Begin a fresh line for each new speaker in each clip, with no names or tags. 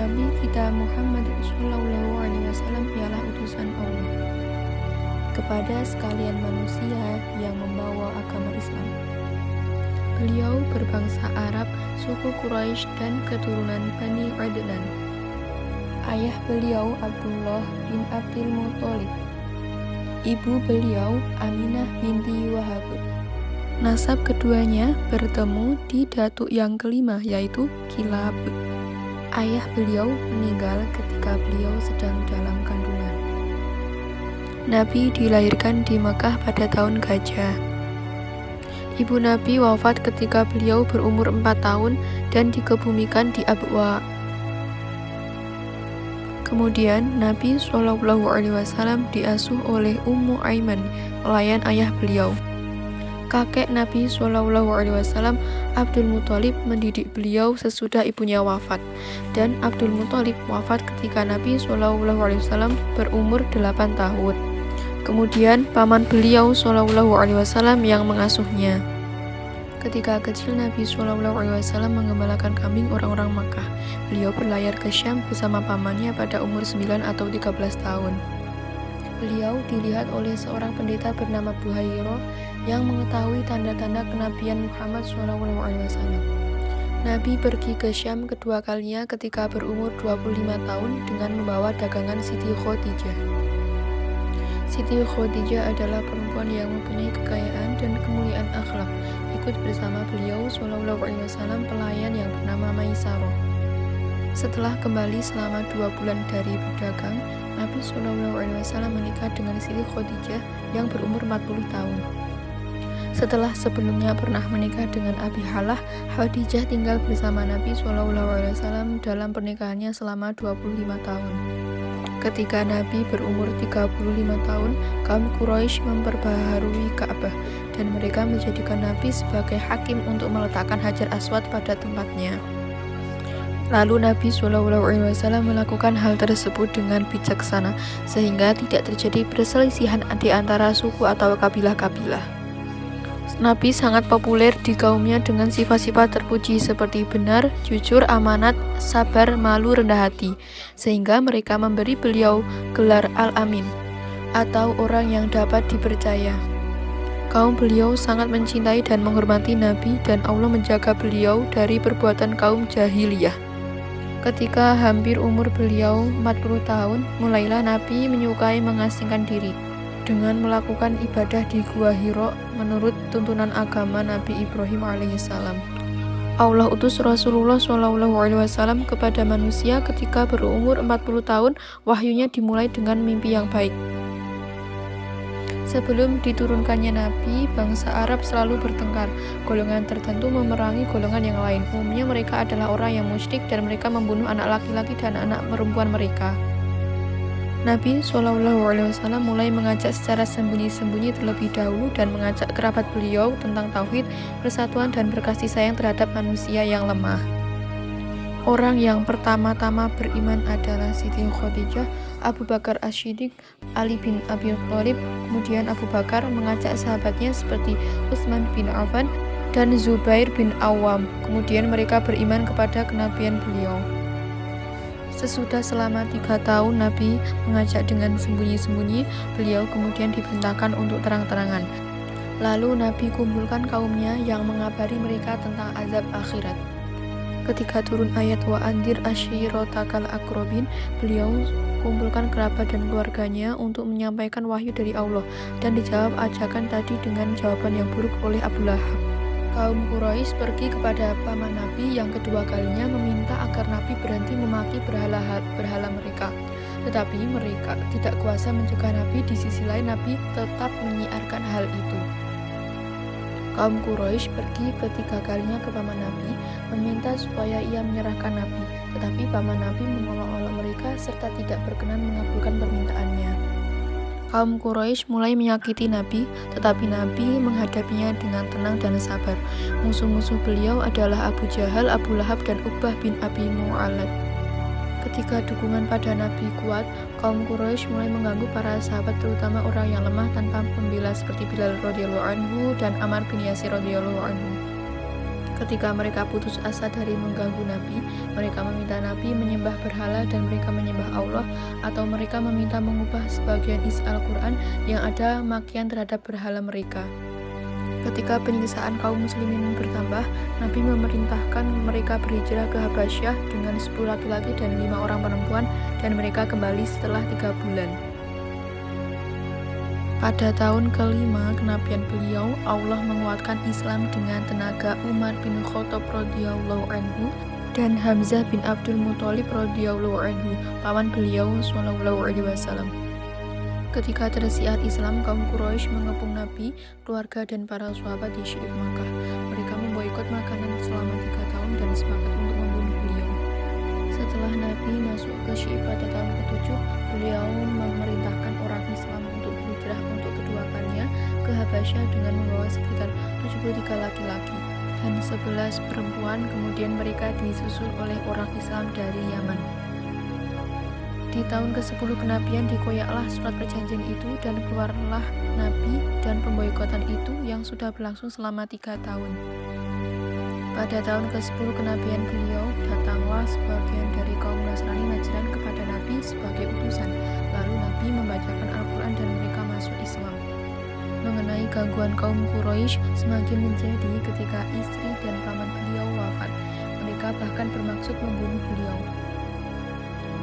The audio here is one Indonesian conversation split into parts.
Nabi kita Muhammad Shallallahu Alaihi Wasallam ialah utusan Allah kepada sekalian manusia yang membawa agama Islam. Beliau berbangsa Arab, suku Quraisy dan keturunan Bani Adnan. Ayah beliau Abdullah bin Abdul Muthalib. Ibu beliau Aminah binti Wahab. Nasab keduanya bertemu di datuk yang kelima, yaitu Kilab. Ayah beliau meninggal ketika beliau sedang dalam kandungan. Nabi dilahirkan di Mekah pada tahun Gajah. Ibu Nabi wafat ketika beliau berumur 4 tahun dan dikebumikan di Abwa. Kemudian Nabi SAW diasuh oleh Ummu Aiman, pelayan ayah beliau. Kakek Nabi SAW, Abdul Muthalib, mendidik beliau sesudah ibunya wafat, dan Abdul Muthalib wafat ketika Nabi SAW berumur 8 tahun. Kemudian paman beliau SAW yang mengasuhnya. Ketika kecil Nabi SAW mengembalakan kambing orang-orang Makkah. Beliau berlayar ke Syam bersama pamannya pada umur 9 atau 13 tahun. Beliau dilihat oleh seorang pendeta bernama Buhairo yang mengetahui tanda-tanda kenabian Muhammad SAW. Nabi pergi ke Syam kedua kalinya ketika berumur 25 tahun dengan membawa dagangan Siti Khadijah. Siti Khadijah adalah perempuan yang mempunyai kekayaan dan kemuliaan akhlak. Ikut bersama beliau SAW pelayan yang bernama Maisarah. Setelah kembali selama 2 bulan dari berdagang, Nabi SAW menikah dengan Siti Khadijah yang berumur 40 tahun. Setelah sebelumnya pernah menikah dengan Abi Halah, Khadijah tinggal bersama Nabi SAW dalam pernikahannya selama 25 tahun. Ketika Nabi berumur 35 tahun, kaum Quraisy memperbaharui Ka'bah dan mereka menjadikan Nabi sebagai hakim untuk meletakkan Hajar Aswad pada tempatnya. Lalu Nabi SAW melakukan hal tersebut dengan bijaksana sehingga tidak terjadi perselisihan di antara suku atau kabilah-kabilah. Nabi sangat populer di kaumnya dengan sifat-sifat terpuji seperti benar, jujur, amanat, sabar, malu, rendah hati, sehingga mereka memberi beliau gelar Al-Amin atau orang yang dapat dipercaya. Kaum beliau sangat mencintai dan menghormati Nabi dan Allah menjaga beliau dari perbuatan kaum jahiliyah. Ketika hampir umur beliau 40 tahun, mulailah Nabi menyukai mengasingkan diri dengan melakukan ibadah di Gua Hira menurut tuntunan agama Nabi Ibrahim alaihissalam. Allah utus Rasulullah SAW kepada manusia ketika berumur 40 tahun, wahyunya dimulai dengan mimpi yang baik. Sebelum diturunkannya Nabi, bangsa Arab selalu bertengkar. Golongan tertentu memerangi golongan yang lain. Umumnya mereka adalah orang yang musyrik dan mereka membunuh anak laki-laki dan anak perempuan mereka. Nabi SAW mulai mengajak secara sembunyi-sembunyi terlebih dahulu dan mengajak kerabat beliau tentang tauhid, persatuan dan berkasih sayang terhadap manusia yang lemah. Orang yang pertama-tama beriman adalah Siti Khadijah, Abu Bakar As-Siddiq, Ali bin Abi Thalib, kemudian Abu Bakar mengajak sahabatnya seperti Utsman bin Affan dan Zubair bin Awam. Kemudian mereka beriman kepada kenabian beliau. Sesudah selama 3 tahun Nabi mengajak dengan sembunyi-sembunyi, beliau kemudian diperintahkan untuk terang-terangan. Lalu Nabi kumpulkan kaumnya yang mengabari mereka tentang azab akhirat. Ketika turun ayat wa andir ashiratakal aqrabin, beliau kumpulkan kerabat dan keluarganya untuk menyampaikan wahyu dari Allah dan dijawab ajakan tadi dengan jawaban yang buruk oleh Abu Lahab. Kaum Quraisy pergi kepada paman Nabi yang kedua kalinya meminta agar Nabi berhenti memaki berhala mereka. Tetapi mereka tidak kuasa mencegah Nabi. Di sisi lain Nabi tetap menyiarkan hal itu. Kaum Quraisy pergi ketiga kalinya ke paman Nabi meminta supaya ia menyerahkan Nabi. Tetapi paman Nabi menolak-olok mereka serta tidak berkenan mengabulkan permintaannya. Kaum Quraisy mulai menyakiti Nabi, tetapi Nabi menghadapinya dengan tenang dan sabar. Musuh-musuh beliau adalah Abu Jahal, Abu Lahab, dan Uqbah bin Abi Mu'allad. Ketika dukungan pada Nabi kuat, kaum Quraisy mulai mengganggu para sahabat, terutama orang yang lemah tanpa pembela seperti Bilal radhiyallahu anhu dan Ammar bin Yasir radhiyallahu anhu. Ketika mereka putus asa dari mengganggu Nabi, mereka meminta Nabi menyembah berhala dan mereka menyembah Allah, atau mereka meminta mengubah sebagian isi Al-Quran yang ada makian terhadap berhala mereka. Ketika penyiksaan kaum muslimin bertambah, Nabi memerintahkan mereka berhijrah ke Habasyah dengan 10 laki-laki dan 5 orang perempuan, dan mereka kembali setelah 3 bulan. Pada tahun kelima kenabian beliau, Allah menguatkan Islam dengan tenaga Umar bin Khattab radhiyallahu anhu dan Hamzah bin Abdul Muthalib radhiyallahu anhu, paman beliau sallallahu alaihi wasallam. Ketika tersiar Islam, kaum Quraisy mengepung Nabi, keluarga dan para sahabat di Syi'ib Makkah. Mereka memboikot makanan selama 3 tahun dan sepakat untuk membunuh beliau. Setelah Nabi masuk ke Syi'ib pada tahun ke-7, beliau memerintahkan orang Islam untuk berhijrah untuk kedua kalinya ke Habasyah dengan membawa sekitar 73 laki-laki dan 11 perempuan. Kemudian mereka disusul oleh orang Islam dari Yaman. Di tahun ke-10 kenabian dikoyaklah surat perjanjian itu dan keluarlah Nabi dan pemboikotan itu yang sudah berlangsung selama 3 tahun. Pada tahun ke-10 kenabian beliau, datanglah sebagian dari kaum Nasrani Najran kepada Nabi sebagai utusan. Lalu Nabi membacakan Al-Quran dan mereka masuk Islam. Mengenai gangguan kaum Quraisy semakin menjadi ketika istri dan paman beliau wafat. Mereka bahkan bermaksud membunuh beliau.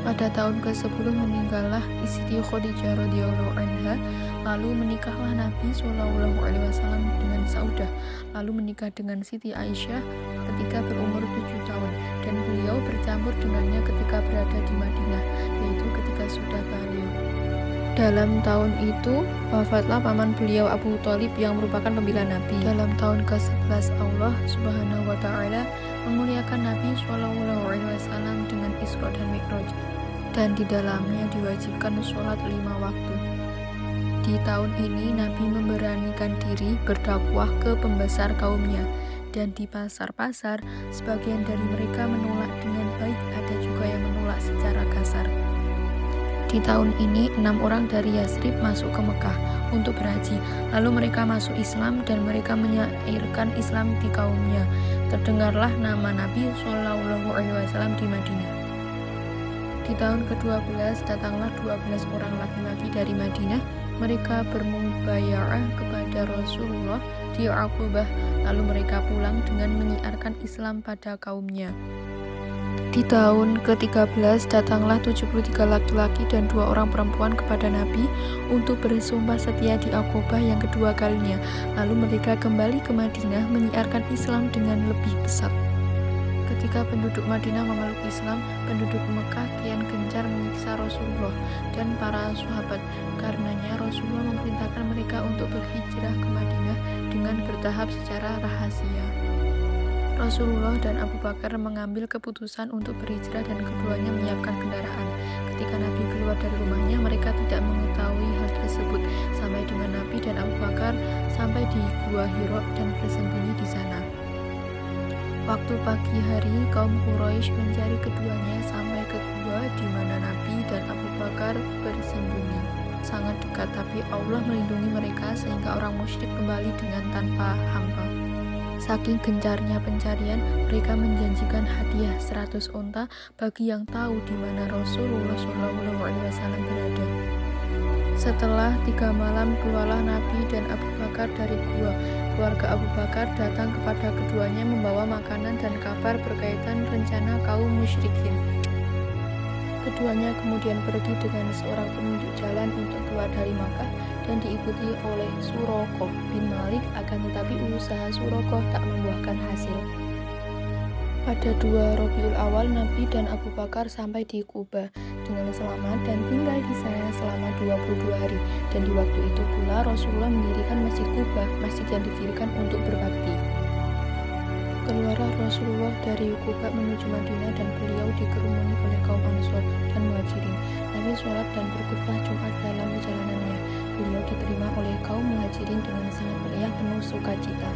Pada tahun ke-10 meninggallah Siti Khadijah radhiyallahu anha, lalu menikahlah Nabi sallallahu alaihi wasallam dengan Saudah, lalu menikah dengan Siti Aisyah ketika berumur 7 tahun, dan beliau bercampur dengannya ketika berada di Madinah, yaitu ketika sudah balighah. Dalam tahun itu wafatlah paman beliau Abu Thalib yang merupakan pembela Nabi. Dalam tahun ke-11 Allah Subhanahu wa taala memuliakan Nabi sallallahu alaihi wasallam dengan Isra dan Mi'raj, dan di dalamnya diwajibkan sholat 5 waktu. Di tahun ini Nabi memberanikan diri berdakwah ke pembesar kaumnya, dan di pasar-pasar sebagian dari mereka menolak dengan baik, ada juga yang menolak secara kasar. Di tahun ini 6 orang dari Yasrib masuk ke Mekah untuk berhaji, lalu mereka masuk Islam dan mereka menyairkan Islam di kaumnya. Terdengarlah nama Nabi sallallahu alaihi wasallam di Madinah. Di tahun ke-12 datanglah 12 orang laki-laki dari Madinah. Mereka bermubaya'ah kepada Rasulullah di Aqabah, lalu mereka pulang dengan menyiarkan Islam pada kaumnya. Di tahun ke-13 datanglah 73 laki-laki dan 2 orang perempuan kepada Nabi untuk bersumpah setia di Aqabah yang kedua kalinya. Lalu mereka kembali ke Madinah menyiarkan Islam dengan lebih pesat. Ketika penduduk Madinah memeluk Islam, penduduk Mekah kian gencar menyiksa Rasulullah dan para sahabat. Karenanya Rasulullah memerintahkan mereka untuk berhijrah ke Madinah dengan bertahap secara rahasia. Rasulullah dan Abu Bakar mengambil keputusan untuk berhijrah dan keduanya menyiapkan kendaraan. Ketika Nabi keluar dari rumahnya, mereka tidak mengetahui hal tersebut sampai dengan Nabi dan Abu Bakar sampai di Gua Hira dan bersembunyi di sana. Waktu pagi hari, kaum Quraisy mencari keduanya sampai ke gua di mana Nabi dan Abu Bakar bersembunyi. Sangat dekat, tapi Allah melindungi mereka sehingga orang musyrik kembali dengan tanpa hampa. Saking gencarnya pencarian, mereka menjanjikan hadiah 100 unta bagi yang tahu di mana Rasulullah SAW berada. Setelah 3 malam, keluarlah Nabi dan Abu Bakar dari gua. Keluarga Abu Bakar datang kepada keduanya membawa makanan dan kabar berkaitan rencana kaum musyrikin. Keduanya kemudian pergi dengan seorang penunjuk jalan untuk keluar dari Makkah dan diikuti oleh Suraqah bin Malik, akan tetapi usaha Suraqah tak membuahkan hasil. Pada 2 Rabiul Awal, Nabi dan Abu Bakar sampai di Quba dengan selamat dan tinggal di sana selama 22 hari. Dan di waktu itu pula Rasulullah mendirikan Masjid Quba, masjid yang didirikan untuk berbakti. Keluarlah Rasulullah dari Quba menuju Madinah dan beliau dikerumuni oleh kaum Ansor dan Muhajirin. Nabi sholat dan berkhutbah Jumat dalam perjalanannya. Beliau diterima oleh kaum Muhajirin dengan sangat meriah penuh sukacita.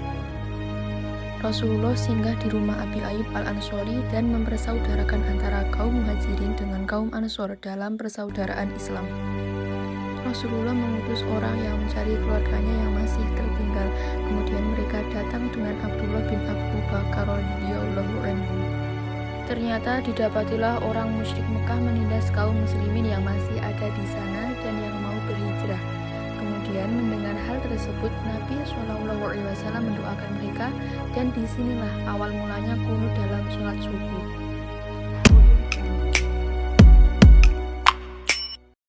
Rasulullah singgah di rumah Abi Ayyub Al-Ansori dan mempersaudarakan antara kaum Muhajirin dengan kaum Ansor dalam persaudaraan Islam. Rasulullah mengutus orang yang mencari keluarganya yang masih tertinggal. Kemudian mereka datang dengan Abdullah bin Abu Bakar radhiyallahu anhu. Ternyata didapatilah orang musyrik Mekah menindas kaum muslimin yang masih ada di sana dan yang mau berhijrah. Kemudian mendengar hal tersebut, Nabi SAW mendoakan mereka, dan disinilah awal mulanya kunut dalam sholat subuh.